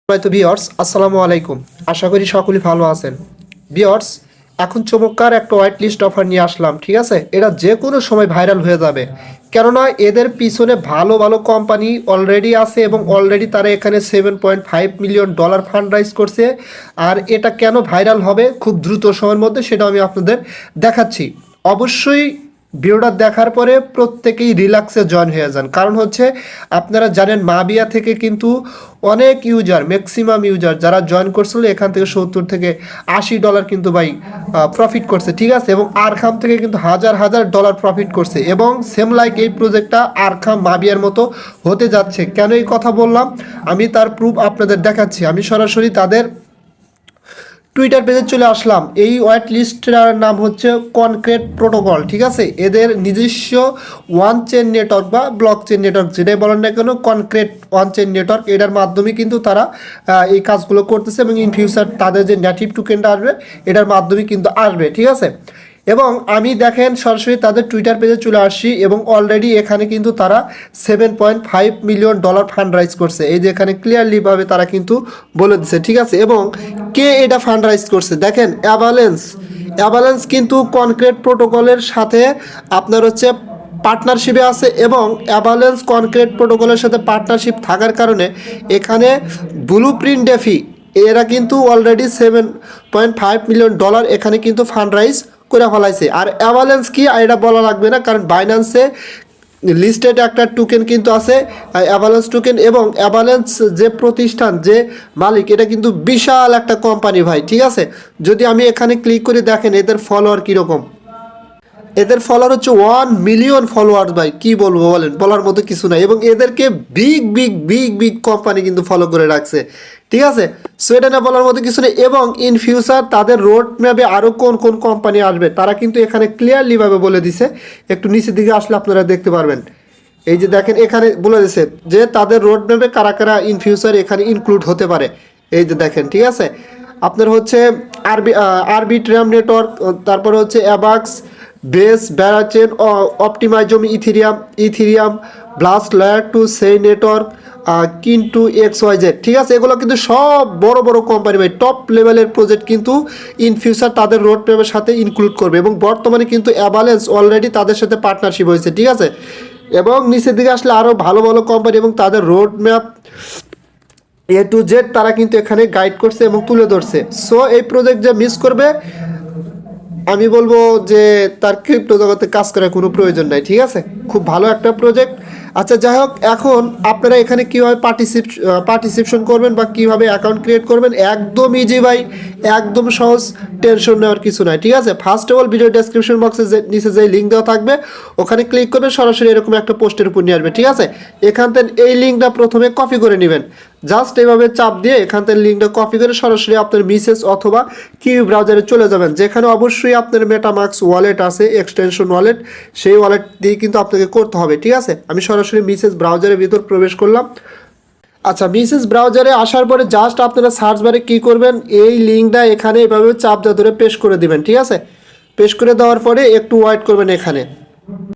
তো ভিউয়ার্স আসসালামু আলাইকুম। আশা করি সকলেই ভালো আছেন। ভিউয়ার্স, এখন চমৎকার একটা হোয়াইট লিস্ট অফার নিয়ে আসলাম, ঠিক আছে? এটা যে কোনো সময় ভাইরাল হয়ে যাবে, কেননা এদের পিছনে ভালো ভালো কোম্পানি অলরেডি আছে এবং অলরেডি তারা এখানে $7.5 মিলিয়ন ফান্ড রাইজ করছে। আর এটা কেন ভাইরাল হবে খুব দ্রুত সময়ের মধ্যে সেটা আমি আপনাদের দেখাচ্ছি। অবশ্যই ভিডিওটা দেখার পরে প্রত্যেকেই রিল্যাক্সে জয়েন হয়ে যান, কারণ হচ্ছে আপনারা জানেন মাবিয়া থেকে কিন্তু অনেক ইউজার, ম্যাক্সিমাম ইউজার যারা জয়েন করছিল এখান থেকে $70 থেকে $80 কিন্তু ভাই প্রফিট করছে, ঠিক আছে? এবং আরখাম থেকে কিন্তু হাজার হাজার ডলার প্রফিট করছে এবং সেম লাইক এই প্রজেক্টটা আরখাম মাবিয়ার মতো হতে যাচ্ছে। কেন এই কথা বললাম আমি তার প্রুফ আপনাদের দেখাচ্ছি। আমি সরাসরি তাদের টুইটার পেজে চলে আসলাম। এই হোয়াইট লিস্টটার নাম হচ্ছে কনক্রিট প্রোটোকল, ঠিক আছে? এদের নিজস্ব ওয়ান চেন নেটওয়ার্ক বা ব্লক চেন নেটওয়ার্ক যেটাই বলেন না কেন, কনক্রিট ওয়ান চেন নেটওয়ার্ক, এটার মাধ্যমে কিন্তু তারা এই কাজগুলো করতেছে এবং ইন ফিউচার তাদের যে নেটিভ টোকেনটা আসবে এটার মাধ্যমে কিন্তু আসবে, ঠিক আছে? এবং আমি দেখেন সরাসরি তাদের টুইটার পেজে চলে আসছি এবং অলরেডি এখানে কিন্তু তারা $7.5 মিলিয়ন ফান্ড রাইজ করছে। এই যে এখানে ক্লিয়ারলিভাবে তারা কিন্তু বলে দিচ্ছে, ঠিক আছে? এবং কে এটা ফান্ড রাইজ করছে দেখেন, অ্যাভালান্স কিন্তু কনক্রিট প্রোটোকলের সাথে আপনার হচ্ছে পার্টনারশিপে আছে এবং অ্যাভালান্স কনক্রিট প্রোটোকলের সাথে পার্টনারশিপ থাকার কারণে এখানে ব্লুপ্রিন্ট ডেফি এরা কিন্তু অলরেডি $7.5 মিলিয়ন এখানে কিন্তু ফান্ড রাইজ করে ফেলাইছে। আর অ্যাভালান্স কি এটা বলা লাগবে না, কারণ বাইন্যান্সে লিস্টেড একটা টোকেন কিন্তু আছে অ্যাভালান্স টোকেন, এবং অ্যাভালান্স যে প্রতিষ্ঠান, যে মালিক, এটা কিন্তু বিশাল একটা কোম্পানি ভাই, ঠিক আছে? যদি আমি এখানে ক্লিক করে দেখেন এদের ফলোয়ার কীরকম, এদের ফলোয়ার হচ্ছে 1 মিলিয়ন ফলোয়ার ভাই, কি বলবো বলেন, বলার মতো কিছু নাই। এবং এদেরকে বিগ কোম্পানি কিন্তু ফলো করে রাখছে, ঠিক আছে? সো এটা না বলার মতো কিছু নেই। এবং ইন ফিউচার তাদের রোড ম্যাপে আরও কোন কোন কোম্পানি আসবে তারা কিন্তু এখানে ক্লিয়ারলিভাবে বলে দিছে। একটু নিচের দিকে আসলে আপনারা দেখতে পারবেন, এই যে দেখেন এখানে বলে দিছে যে তাদের রোড ম্যাপে কারা কারা ইন ফিউচার এখানে ইনক্লুড হতে পারে। এই যে দেখেন, ঠিক আছে? আপনার হচ্ছে আরবিট্রাম নেটওয়ার্ক, তারপরে হচ্ছে Avax, Base, Berachain, Optimism, Ethereum, Blast, layer two, সেই নেটওয়ার্ক, কিন্তু XYZ, ঠিক আছে? এগুলো কিন্তু সব বড় বড় কোম্পানি ভাই, টপ লেভেলের প্রজেক্ট কিন্তু ইন ফিউচার তাদের রোড ম্যাপের সাথে ইনক্লুড করবে। এবং বর্তমানে কিন্তু অ্যাভালান্স অলরেডি তাদের সাথে পার্টনারশিপ হয়েছে, ঠিক আছে? এবং নিচের দিকে আসলে আরও ভালো ভালো কোম্পানি এবং তাদের road map A to Z তারা কিন্তু এখানে গাইড করছে এবং তুলে ধরছে। সো এই প্রজেক্ট যে মিস করবে আমি বলবো যে তার ক্রিপ্টো জগতে কাজ করার কোনো প্রয়োজন নাই, ঠিক আছে? খুব ভালো একটা প্রজেক্ট। আচ্ছা, যাই হোক, এখন আপনারা এখানে কীভাবে পার্টিসিপেশন করবেন বা কীভাবে অ্যাকাউন্ট ক্রিয়েট করবেন, একদম ইজি ভাই, একদম সহজ, টেনশন নেওয়ার কিছু নাই, ঠিক আছে? First of all video description বক্সে যে নিচে যে লিঙ্ক দেওয়া থাকবে ওখানে ক্লিক করবে, সরাসরি এরকম একটা পোস্টের উপর নিয়ে আসবে, ঠিক আছে? এখান থেকে এই লিঙ্কটা প্রথমে কপি করে নেবেন, জাস্ট এইভাবে চাপ দিয়ে এখান থেকে লিঙ্কটা কপি করে সরাসরি আপনার মেসেজ অথবা কিউ ব্রাউজারে চলে যাবেন, যেখানে অবশ্যই আপনার মেটামাস্ক ওয়ালেট আছে, এক্সটেনশন ওয়ালেট, সেই ওয়ালেট দিয়ে কিন্তু আপনাকে করতে হবে, ঠিক আছে? আমি সরাসরি মেসেজ ব্রাউজারের ভিতর প্রবেশ করলাম। আচ্ছা, মেসেজ ব্রাউজারে আসার পরে জাস্ট আপনারা সার্চ বারে কী করবেন, এই লিঙ্কটা এখানে এভাবে চাপ দিয়ে ধরে পেস্ট করে দিবেন, ঠিক আছে? পেস্ট করে দেওয়ার পরে একটু ওয়েট করবেন। এখানে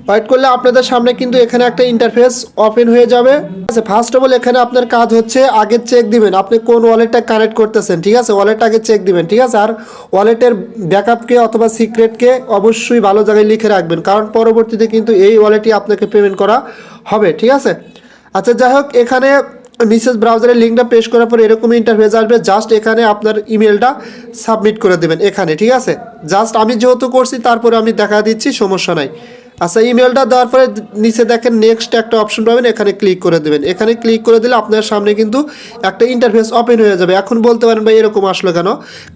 ওয়েট করলে আপনাদের সামনে কিন্তু এখানে একটা ইন্টারফেস ওপেন হয়ে যাবে। আচ্ছা, ফার্স্ট অফ অল এখানে আপনার কাজ হচ্ছে আগে চেক দিবেন আপনি কোন ওয়ালেটটা কানেক্ট করতেছেন, ঠিক আছে? ওয়ালেটটা আগে চেক দিবেন, ঠিক আছে? আর ওয়ালেটের ব্যাকআপকে অথবা সিক্রেটকে অবশ্যই ভালো জায়গায় লিখে রাখবেন, কারণ পরবর্তীতে কিন্তু এই ওয়ালেটই আপনাকে পেমেন্ট করা হবে, ঠিক আছে? আচ্ছা, যাই হোক, এখানে মেসেজ ব্রাউজারের লিঙ্কটা পেস্ট করার পর এরকম ইন্টারফেস আসবে। জাস্ট এখানে আপনার ইমেলটা সাবমিট করে দেবেন এখানে, ঠিক আছে? জাস্ট আমি যেহেতু করছি তারপরে আমি দেখা দিচ্ছি, সমস্যা নাই। আচ্ছা, ইমেলটা দেওয়ার পরে নিচে দেখেন নেক্সট একটা অপশন পাবেন, এখানে ক্লিক করে দেবেন। এখানে ক্লিক করে দিলে আপনার সামনে কিন্তু একটা ইন্টারফেস ওপেন হয়ে যাবে। এখন বলতে পারেন ভাই এরকম আসলো কেন,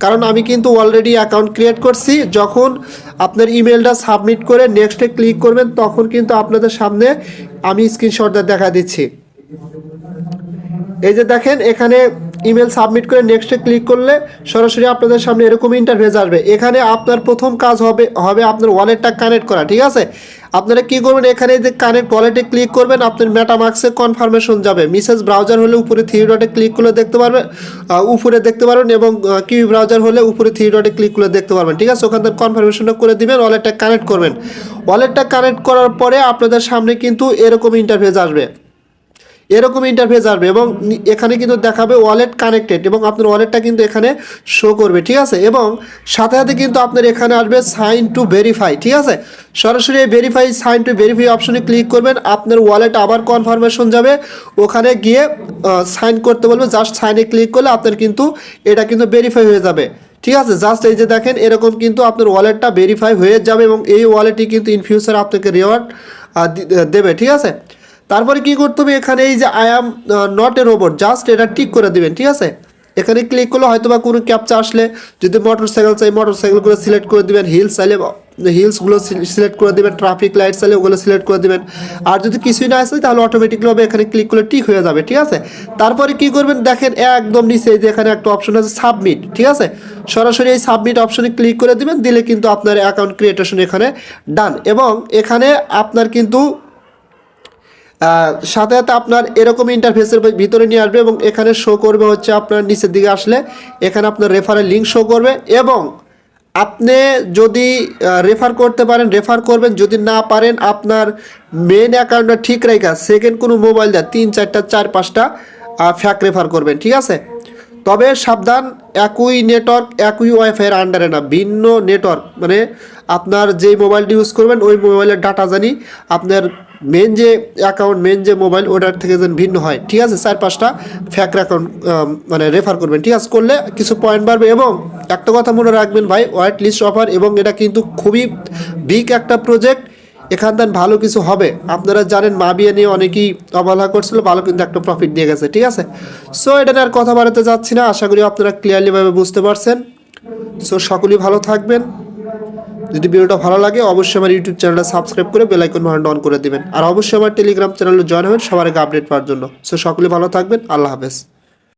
কারণ আমি কিন্তু অলরেডি অ্যাকাউন্ট ক্রিয়েট করছি। যখন আপনার ইমেলটা সাবমিট করে নেক্সটে ক্লিক করবেন তখন কিন্তু আপনাদের সামনে আমি স্ক্রিনশটটা দেখা দিচ্ছি। এই যে দেখেন এখানে ইমেল সাবমিট করে নেক্সটে ক্লিক করলে সরাসরি আপনাদের সামনে এরকম ইন্টারফেস আসবে। এখানে আপনার প্রথম কাজ হবে আপনার ওয়ালেটটা কানেক্ট করা, ঠিক আছে? আপনারা কি করবেন, এখানে যে কানেক্ট ওয়ালেটে ক্লিক করবেন, আপনার মেটামাস্কে কনফার্মেশন যাবে। মেসেজ ব্রাউজার হলে উপরে থ্রি ডটে ক্লিক করলে দেখতে পারবেন, উপরে দেখতে পারবেন, এবং কিউ ব্রাউজার হলে উপরে থ্রি ডটে ক্লিক করলে দেখতে পারবেন, ঠিক আছে? ওখান থেকে কনফার্মেশনটা করে দিবেন, ওয়ালেটটা কানেক্ট করবেন। ওয়ালেটটা কানেক্ট করার পরে আপনাদের সামনে কিন্তু এরকম ইন্টারফেস আসবে। এরকম ইন্টারফেস আসবে এবং এখানে কিন্তু দেখাবে ওয়ালেট কানেক্টেড এবং আপনার ওয়ালেটটা কিন্তু এখানে শো করবে, ঠিক আছে। এবং সাথে সাথে কিন্তু আপনার এখানে আসবে সাইন টু ভেরিফাই, ঠিক আছে। সরাসরি ভেরিফাই সাইন টু ভেরিফাই অপশনে ক্লিক করবেন, আপনার ওয়ালেট আবার কনফার্মেশন যাবে, ওখানে গিয়ে সাইন করতে বলবে, জাস্ট সাইনে ক্লিক করলে আপনার কিন্তু এটা কিন্তু ভেরিফাই হয়ে যাবে, ঠিক আছে। জাস্ট এই যে দেখেন এরকম কিন্তু আপনার ওয়ালেটটা ভেরিফাই হয়ে যাবে এবং এই ওয়ালেটই কিন্তু ইন ফিউচার আপনাকে রিওয়ার্ড দেবে, ঠিক আছে। তারপরে কি করতে হবে, এখানে এই যে I am not a robot, just এটা টিক করে দিবেন, ঠিক আছে। এখানে ক্লিক করলে হয়তো বা কোনো ক্যাপচা আসলে, যদি মোটরসাইকেল চাই মোটরসাইকেলগুলো সিলেক্ট করে দিবেন, হিলস চাইলে হিলসগুলো সিলেক্ট করে দেবেন, ট্রাফিক লাইট চাইলে ওগুলো সিলেক্ট করে দেবেন। আর যদি কিছুই না আসে তাহলে অটোমেটিকভাবে এখানে ক্লিক করলে টিক হয়ে যাবে, ঠিক আছে। তারপরে কি করবেন, দেখেন একদম নিচে যে এখানে একটা অপশন আছে সাবমিট, ঠিক আছে। সরাসরি এই সাবমিট অপশনে ক্লিক করে দিবেন, দিলে কিন্তু আপনার অ্যাকাউন্ট ক্রিয়েটেশন এখানে ডান। এবং এখানে আপনার কিন্তু সাথে সাথে আপনার এরকম ইন্টারফেসের ভিতরে নিয়ে আসবে এবং এখানে শো করবে হচ্ছে আপনার নিচের দিকে আসলে এখানে আপনার রেফারের লিঙ্ক শো করবে এবং আপনি যদি রেফার করতে পারেন রেফার করবেন, যদি না পারেন আপনার মেন অ্যাকাউন্টটা ঠিক রেখা সেকেন্ড কোনো মোবাইল দেয় 3 4টা 4 5টা ফ্যাক রেফার করবেন, ঠিক আছে। তবে সাবধান, একই নেটওয়ার্ক একই ওয়াইফাইয়ের আন্ডারে না, ভিন্ন নেটওয়ার্ক, মানে আপনার যেই মোবাইলটি ইউজ করবেন ওই মোবাইলের ডাটা জানি আপনার মেন যে অ্যাকাউন্ট মেন যে মোবাইল ওটার থেকে যেন ভিন্ন হয়, ঠিক আছে। 4 5টা ফ্যাক অ্যাকাউন্ট মানে রেফার করবেন, ঠিক আছে। করলে কিছু পয়েন্ট বাড়বে এবং একটা কথা মনে রাখবেন ভাই, হোয়াইট লিস্ট অফার এবং এটা কিন্তু খুবই বিগ একটা প্রজেক্ট, এখান থেকে ভালো কিছু হবে। আপনারা জানেন মাবিয়া নিয়ে অনেকেই অবহেলা করছিল, ভালো কিন্তু একটা প্রফিট দিয়ে গেছে, ঠিক আছে। সো এটা নিয়ে আর কথা বাড়াতে যাচ্ছি না, আশা করি আপনারা ক্লিয়ারলিভাবে বুঝতে পারছেন। সো সকলেই ভালো থাকবেন। যদি ভিডিওটা ভালো লাগে অবশ্যই আমার ইউটিউব চ্যানেলটা সাবস্ক্রাইব করে বেল আইকন বাটনটা অন করে দিবেন, আর অবশ্যই আমার টেলিগ্রাম চ্যানেলে জয়েন হবেন সবার আগে আপডেট পাওয়ার জন্য। সো সকলেই ভালো থাকবেন, আল্লাহ হাফেজ।